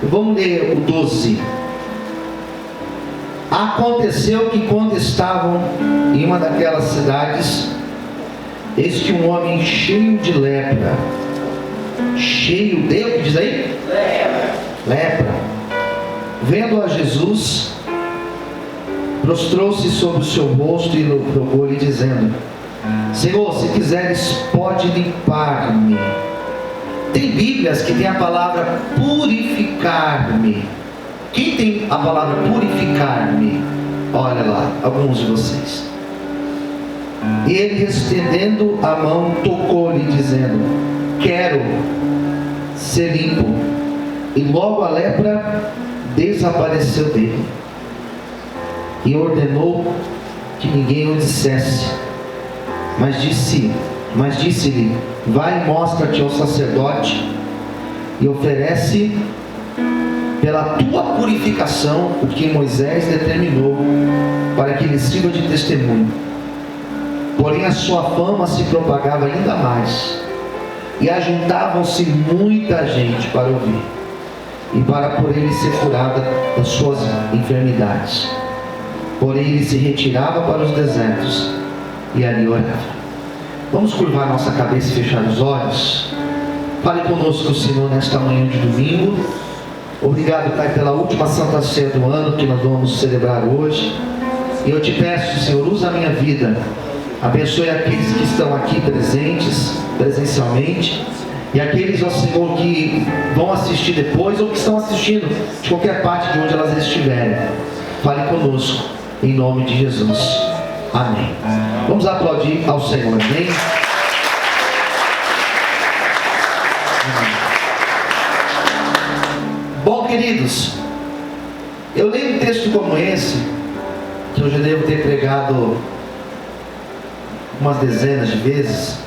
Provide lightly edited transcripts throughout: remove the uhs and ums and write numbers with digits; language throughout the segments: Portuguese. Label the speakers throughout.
Speaker 1: Vamos ler o 12. Aconteceu que quando estavam em uma daquelas cidades, eis que um homem cheio de lepra, cheio de, o que diz aí? Lepra. Vendo a Jesus, prostrou-se sobre o seu rosto e rogou-lhe, dizendo: Senhor, se quiseres, pode limpar-me. Tem Bíblias que tem a palavra purificar-me. Quem tem a palavra purificar-me? Olha lá, alguns de vocês. E ele, estendendo a mão, tocou-lhe, dizendo: quero ser limpo. E logo a lepra desapareceu dele. E ordenou que ninguém o dissesse. Mas disse-lhe: vai e mostra-te ao sacerdote e oferece pela tua purificação o que Moisés determinou, para que lhe sirva de testemunho. Porém a sua fama se propagava ainda mais, e ajuntavam-se muita gente para ouvir, e para por ele ser curada das suas enfermidades. Porém ele se retirava para os desertos e ali orava. Vamos curvar nossa cabeça e fechar os olhos. Fale conosco, Senhor, nesta manhã de domingo. Obrigado, Pai, pela última Santa Ceia do ano que nós vamos celebrar hoje. E eu te peço, Senhor, usa a minha vida. Abençoe aqueles que estão aqui presentes, presencialmente, e aqueles, ó Senhor, que vão assistir depois ou que estão assistindo de qualquer parte de onde elas estiverem. Fale conosco, em nome de Jesus. Amém. Vamos aplaudir ao Senhor. Amém. Bom, queridos, eu leio um texto como esse, que eu já devo ter pregado umas dezenas de vezes,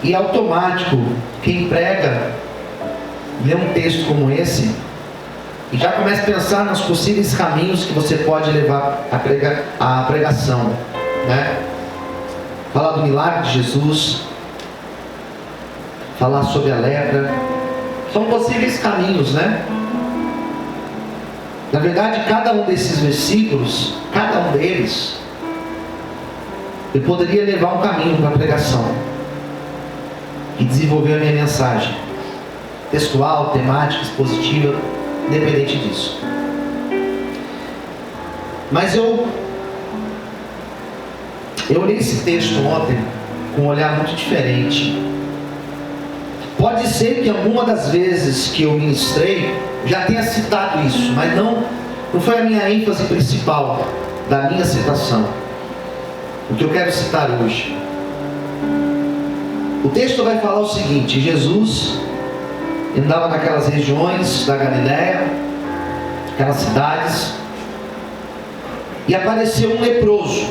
Speaker 1: e automático, quem prega lê um texto como esse e já começa a pensar nos possíveis caminhos que você pode levar a pregação, né? Falar do milagre de Jesus, falar sobre a lepra, são possíveis caminhos, né? Na verdade, cada um desses versículos, cada um deles, eu poderia levar um caminho para a pregação e desenvolver a minha mensagem textual, temática, expositiva, independente disso. Mas eu li esse texto ontem com um olhar muito diferente. Pode ser que alguma das vezes que eu ministrei já tenha citado isso, mas não foi a minha ênfase principal da minha citação. O que eu quero citar hoje, o texto vai falar o seguinte: Jesus andava naquelas regiões da Galileia, aquelas cidades, e apareceu um leproso.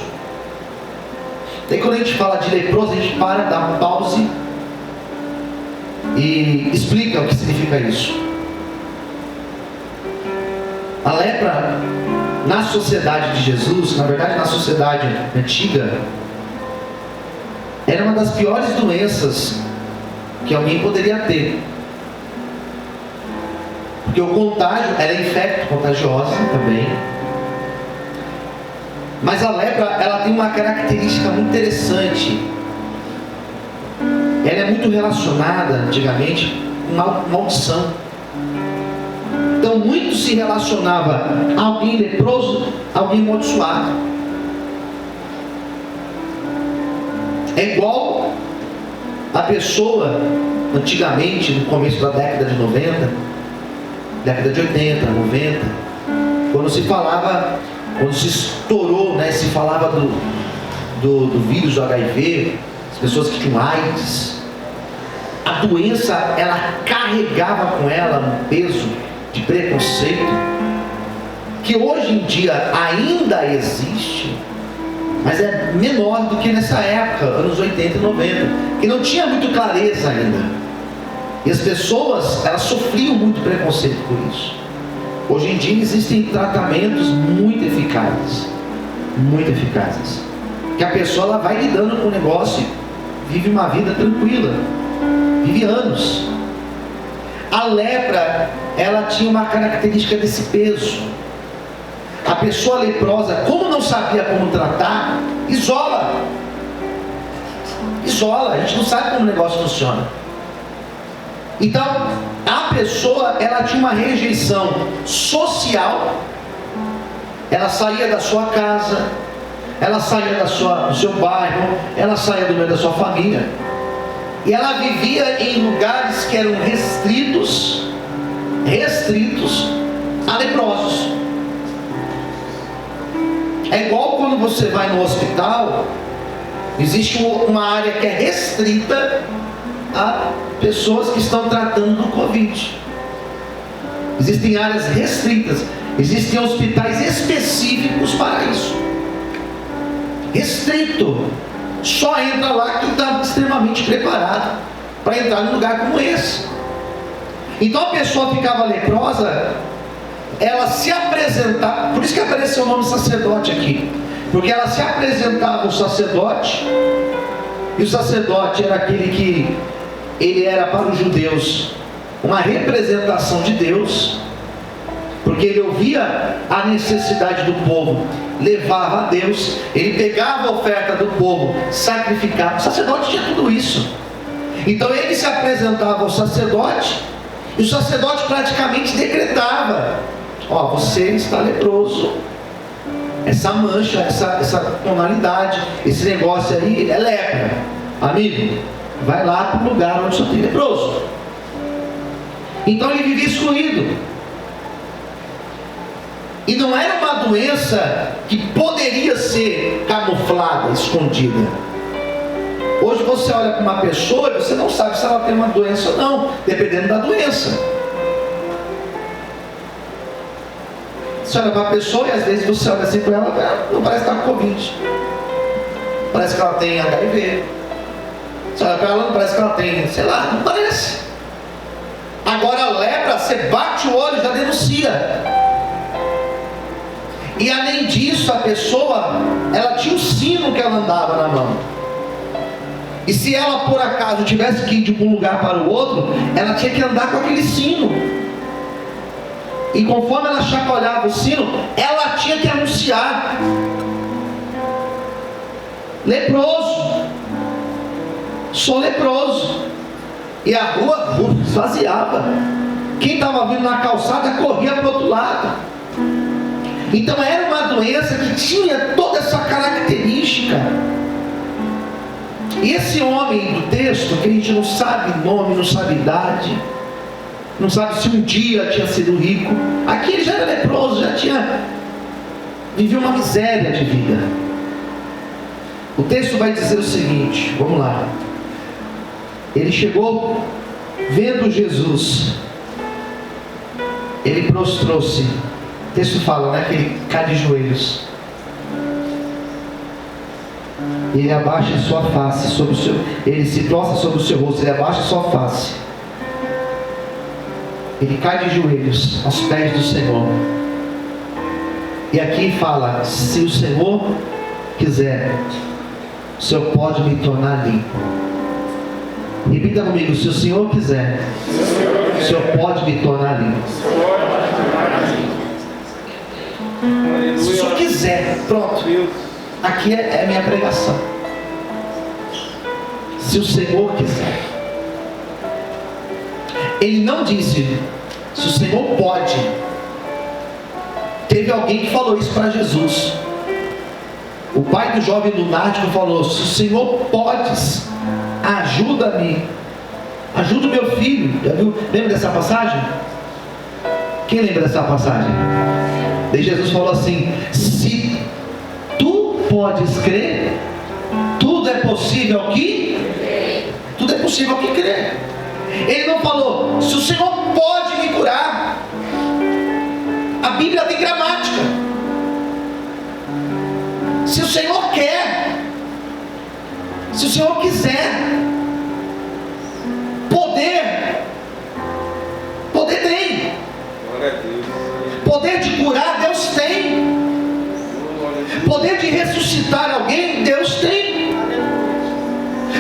Speaker 1: Daí quando a gente fala de leproso, a gente para, dá um pause e explica o que significa isso. A lepra, na sociedade de Jesus, na verdade na sociedade antiga, era uma das piores doenças que alguém poderia ter, porque o contágio era infecto-contagiosa também. Mas a lepra, ela tem uma característica muito interessante. Ela é muito relacionada antigamente com maldição. Então muito se relacionava a alguém leproso, a alguém amaldiçoado. É igual a pessoa antigamente, no começo da década de 90, década de 80, 90, quando se estourou, né, se falava do vírus do HIV, as pessoas que tinham AIDS, a doença, ela carregava com ela um peso de preconceito que hoje em dia ainda existe, mas é menor do que nessa época, anos 80 e 90, que não tinha muito clareza ainda. E as pessoas, elas sofriam muito preconceito por isso. Hoje em dia existem tratamentos muito eficazes, que a pessoa, ela vai lidando com o negócio, vive uma vida tranquila, vive anos. A lepra, ela tinha uma característica desse peso. A pessoa leprosa, como não sabia como tratar, isola. A gente não sabe como o negócio funciona. Então, a pessoa, ela tinha uma rejeição social. Ela saía da sua casa, ela saía do seu bairro, ela saía do meio da sua família, e ela vivia em lugares que eram restritos a leprosos. É igual quando você vai no hospital, existe uma área que é restrita a pessoas que estão tratando do Covid. Existem áreas restritas, existem hospitais específicos para isso. Restrito. Só entra lá quem está extremamente preparado para entrar num lugar como esse. Então a pessoa ficava leprosa, ela se apresentava, por isso que apareceu o nome sacerdote aqui, porque ela se apresentava ao sacerdote, e o sacerdote era aquele que ele era para os judeus uma representação de Deus, porque ele ouvia a necessidade do povo, levava a Deus, ele pegava a oferta do povo, sacrificava. O sacerdote tinha tudo isso. Então ele se apresentava ao sacerdote, e o sacerdote praticamente decretava: ó, você está leproso, essa mancha, essa tonalidade, esse negócio aí é lepra, amigo, vai lá para o lugar onde só tem leproso. Então ele vivia excluído. E não era uma doença que poderia ser camuflada, escondida. Hoje você olha para uma pessoa e você não sabe se ela tem uma doença ou não, dependendo da doença. Você olha para a pessoa e às vezes você olha assim para ela, não parece estar com Covid, parece que ela tem HIV. Você olha para ela, não parece que ela tem, sei lá, não parece. Agora a lepra, você bate o olho e já denuncia. E além disso, a pessoa, ela tinha um sino que ela andava na mão. E se ela por acaso tivesse que ir de um lugar para o outro, ela tinha que andar com aquele sino. E conforme ela chacoalhava o sino, ela tinha que anunciar: leproso, sou leproso. E a rua esvaziava. Quem estava vindo na calçada corria para o outro lado. Então era uma doença que tinha toda essa característica. E esse homem do texto, que a gente não sabe nome, não sabe idade, não sabe se um dia tinha sido rico, aqui ele já era leproso, já vivia uma miséria de vida. O texto vai dizer o seguinte, vamos lá. Ele chegou, vendo Jesus, ele prostrou-se. O texto fala, né, que ele cai de joelhos. Ele abaixa a sua face sobre o seu, ele se prostra sobre o seu rosto, ele abaixa a sua face. Ele cai de joelhos aos pés do Senhor. E aqui fala: se o Senhor quiser, o Senhor pode me tornar limpo. Repita comigo: se o Senhor quiser, o Senhor pode me tornar limpo. Se o Senhor quiser, pronto. Aqui é a minha pregação. Se o Senhor quiser. Ele não disse: se o Senhor pode. Teve alguém que falou isso para Jesus. O pai do jovem lunático falou: se o Senhor podes, ajuda-me, ajuda o meu filho. Já viu? Lembra dessa passagem? Quem lembra dessa passagem? Daí Jesus falou assim: se tu podes crer, tudo é possível ao que? Tudo é possível ao que crer. Ele não falou: se o Senhor pode me curar. A Bíblia tem gramática. Se o Senhor quer, se o Senhor quiser, poder tem. Poder de curar, Deus tem. Poder de ressuscitar alguém, Deus tem.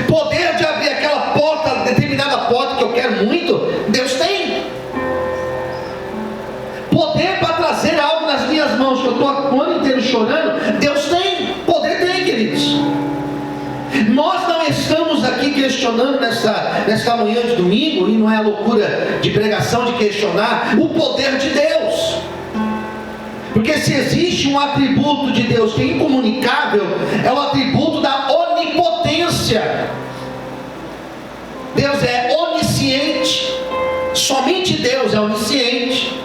Speaker 1: Poder de abrir aquela porta, determinada porta que eu quero muito, Deus tem. Poder para trazer algo nas minhas mãos, que eu estou o ano inteiro chorando, Deus tem, poder tem, queridos. Nós não estamos aqui questionando nesta manhã de domingo, e não é a loucura de pregação de questionar o poder de Deus. Porque se existe um atributo de Deus que é incomunicável, é o atributo da onipotência. Deus é onisciente, somente Deus é onisciente.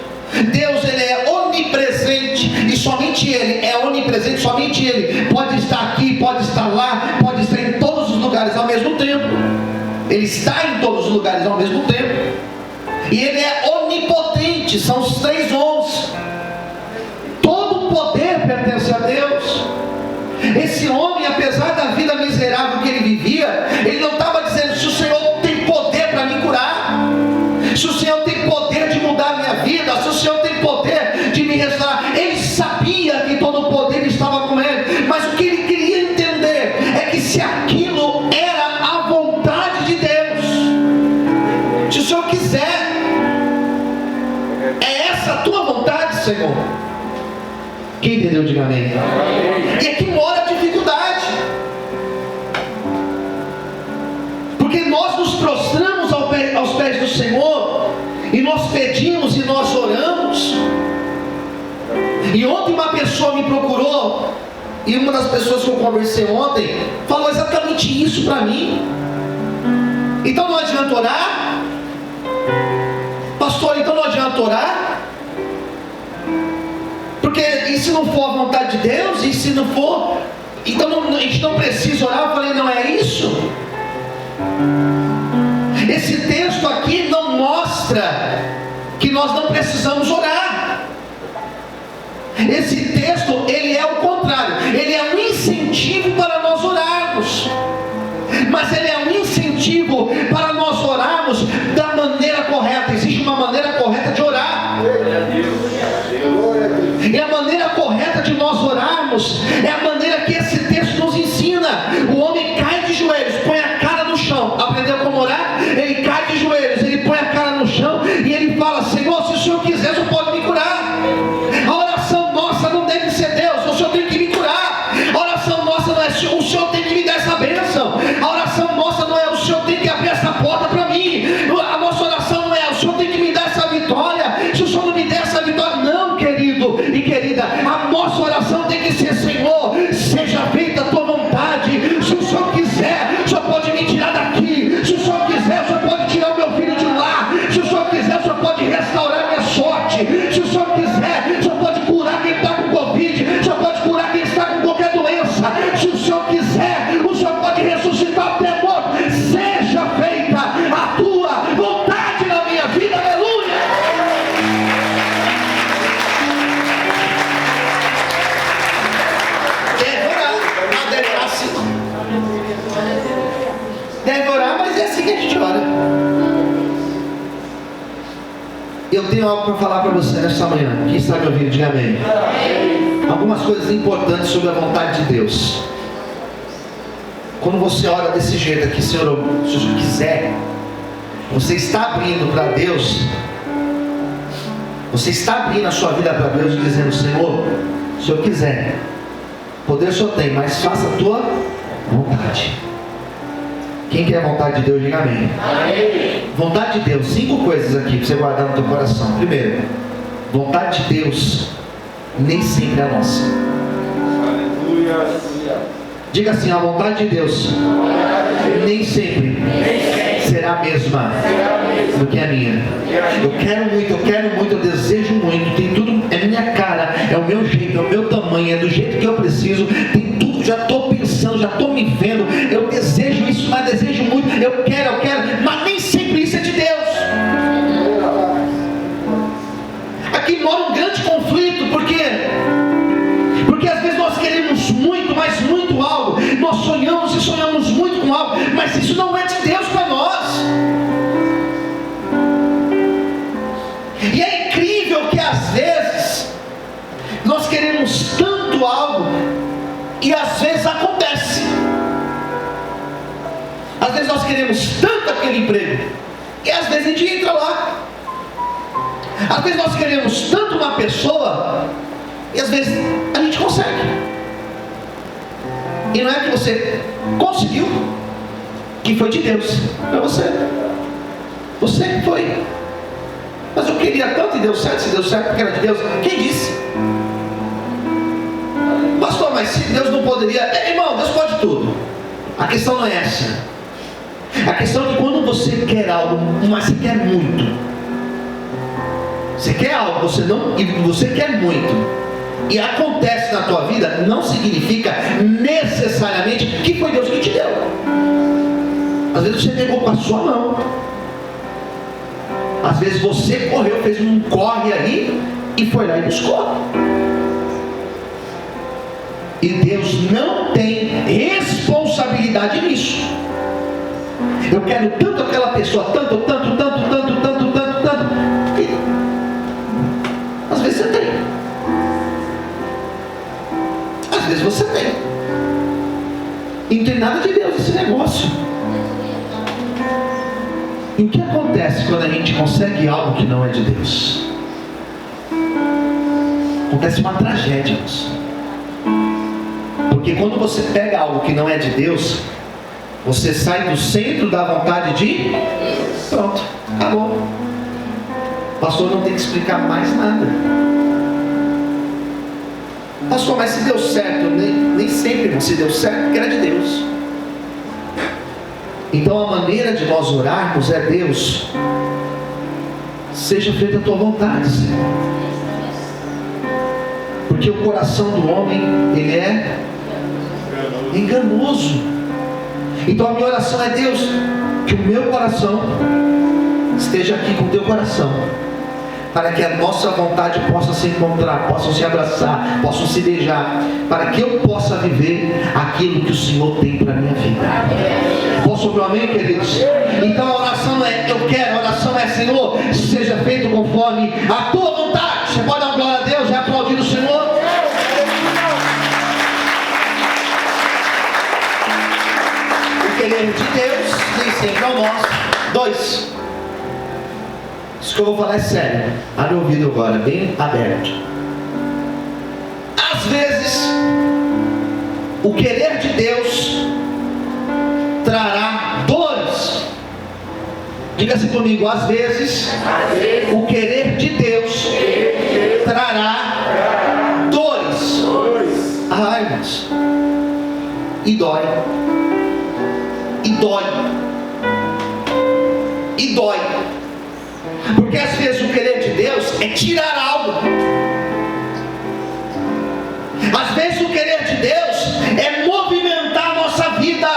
Speaker 1: Deus, ele é onipresente, e somente Ele é onipresente, somente Ele pode estar aqui, pode estar lá, pode estar em todos os lugares ao mesmo tempo. Ele está em todos os lugares ao mesmo tempo, e Ele é onipotente, são os 3 ons. Todo o poder pertence a Deus. Esse homem, apesar da vida miserável que ele vivia, ele não estava dizendo: se o Senhor tem poder para me curar, se o Senhor tem poder de mudar a minha vida, se o Senhor tem poder de me restaurar. Ele sabia que todo o poder estava com ele, mas o que ele queria entender é que se aquilo era a vontade de Deus, se o Senhor quiser, é essa a tua vontade, Senhor. Quem entendeu, diga amém. E aqui mora a dificuldade, porque nós nos prostramos aos pés do Senhor, e nós pedimos e nós oramos. E ontem uma pessoa me procurou, e uma das pessoas que eu conversei ontem falou exatamente isso para mim. Então não adianta orar, pastor, então não adianta orar, porque e se não for a vontade de Deus, e se não for, então a gente não precisa orar. Eu falei: não é isso. Esse texto aqui não mostra que nós não precisamos orar. Esse texto, ele é o contrário, ele é um incentivo para nós orarmos, mas ele é um incentivo para nós orarmos da maneira correta. Existe uma maneira correta de orar, e a maneira correta de nós orarmos é a maneira que esse texto nos ensina. O homem cai de joelhos, põe a cara no chão. Aprendeu como orar? Ele cai de joelhos, ele põe a cara no chão e ele fala: Senhor, se o Senhor quiser, o Senhor pode me curar. A oração nossa não deve ser: Deus, o Senhor tem que me curar. A oração nossa não é: o Senhor tem que me dar essa bênção. A oração nossa não é: o Senhor tem que abrir essa porta para mim. A nossa oração não é: o Senhor tem que me dar essa vitória. Se o Senhor não me der essa vitória, não, querido e querida, a nossa oração tem que ser: Senhor, seja feita a tua vontade. Se o Senhor quiser, o Senhor pode me tirar daqui. Se o Senhor quiser, o Senhor pode tirar o meu filho de lá. Se o Senhor quiser, o Senhor pode restaurar minha sorte. Se o Senhor quiser, o Senhor pode curar quem está com Covid. O Senhor pode curar quem está com qualquer doença. Se o Senhor quiser, o Senhor pode ressuscitar o teu morto. Seja feita a tua vontade na minha vida. Aleluia. Deve orar, mas é assim que a gente ora. Eu tenho algo para falar para você nesta manhã. Quem está me ouvindo, diga amém. Algumas coisas importantes sobre a vontade de Deus. Quando você ora desse jeito aqui: Senhor, se o Senhor quiser, você está abrindo para Deus, você está abrindo a sua vida para Deus e dizendo: Senhor, se o Senhor quiser, poder o Senhor tem, mas faça a tua vontade. Quem quer a vontade de Deus, diga amém. Amém. Vontade de Deus, 5 coisas aqui para você guardar no teu coração. Primeiro, vontade de Deus nem sempre é a nossa. Aleluia. Diga assim: a vontade de Deus nem sempre será a mesma do que a minha. Eu quero muito, eu desejo muito, tem tudo, é minha cara, é o meu jeito, é o meu tamanho, é do jeito que eu preciso, tem tudo, já estou pensando, já estou me vendo, eu desejo isso, mas desejo muito, eu quero, mas nem sempre isso é de Deus. Aqui mora um grande conflito, porque às vezes nós queremos muito, mas muito algo, nós sonhamos e sonhamos muito com algo, mas isso não é de Deus para nós. E é incrível que às vezes nós queremos tanto algo e às vezes acontece. Às vezes nós queremos tanto aquele emprego e às vezes a gente entra lá. Às vezes nós queremos tanto uma pessoa e às vezes a gente consegue. E não é que você conseguiu, que foi de Deus para você. Você que foi. Mas eu queria tanto e deu certo. Se deu certo porque era de Deus, quem disse? Pastor, mas se Deus não poderia... Irmão, Deus pode tudo. A questão não é essa. A questão é que quando você quer algo, mas você quer muito, você quer algo, você quer muito, e acontece na tua vida, não significa necessariamente que foi Deus que te deu. Às vezes você pegou com a sua mão, às vezes você correu, fez um corre aí e foi lá e buscou. E Deus não tem responsabilidade nisso. Eu quero tanto aquela pessoa, tanto. E às vezes você tem. Às vezes você tem. E não tem nada de Deus esse negócio. E o que acontece quando a gente consegue algo que não é de Deus? Acontece uma tragédia, irmãos. Porque quando você pega algo que não é de Deus, você sai do centro da vontade de... Pronto, acabou. O pastor não tem que explicar mais nada. Pastor, mas se deu certo, nem sempre, irmão, se deu certo, porque era de Deus. Então a maneira de nós orarmos é: Deus, seja feita a tua vontade, Senhor. Porque o coração do homem, ele é enganoso. Então a minha oração é: Deus, que o meu coração esteja aqui com o teu coração, para que a nossa vontade possa se encontrar, possam se abraçar, possam se beijar, para que eu possa viver aquilo que o Senhor tem para a minha vida. Posso ouvir um amém, queridos? Então a oração não é eu quero, a oração é: Senhor, seja feito conforme a tua vontade. Você pode dar glória a Deus e aplaudir o Senhor? O querer de Deus nem sempre é o nosso. 2. Isso que eu vou falar é sério. Abre o ouvido agora, bem aberto. Às vezes, o querer de Deus trará dores. Diga-se comigo: às vezes, o querer de Deus trará dores. Ai, irmãos. E dói. E dói. E dói. Porque às vezes o querer de Deus é tirar algo. Às vezes o querer de Deus é movimentar a nossa vida.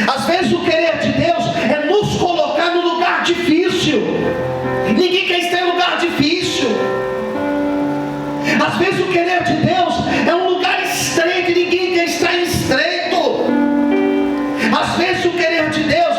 Speaker 1: Às vezes o querer de Deus é nos colocar no lugar difícil. Ninguém quer estar em lugar difícil. Às vezes o querer de Deus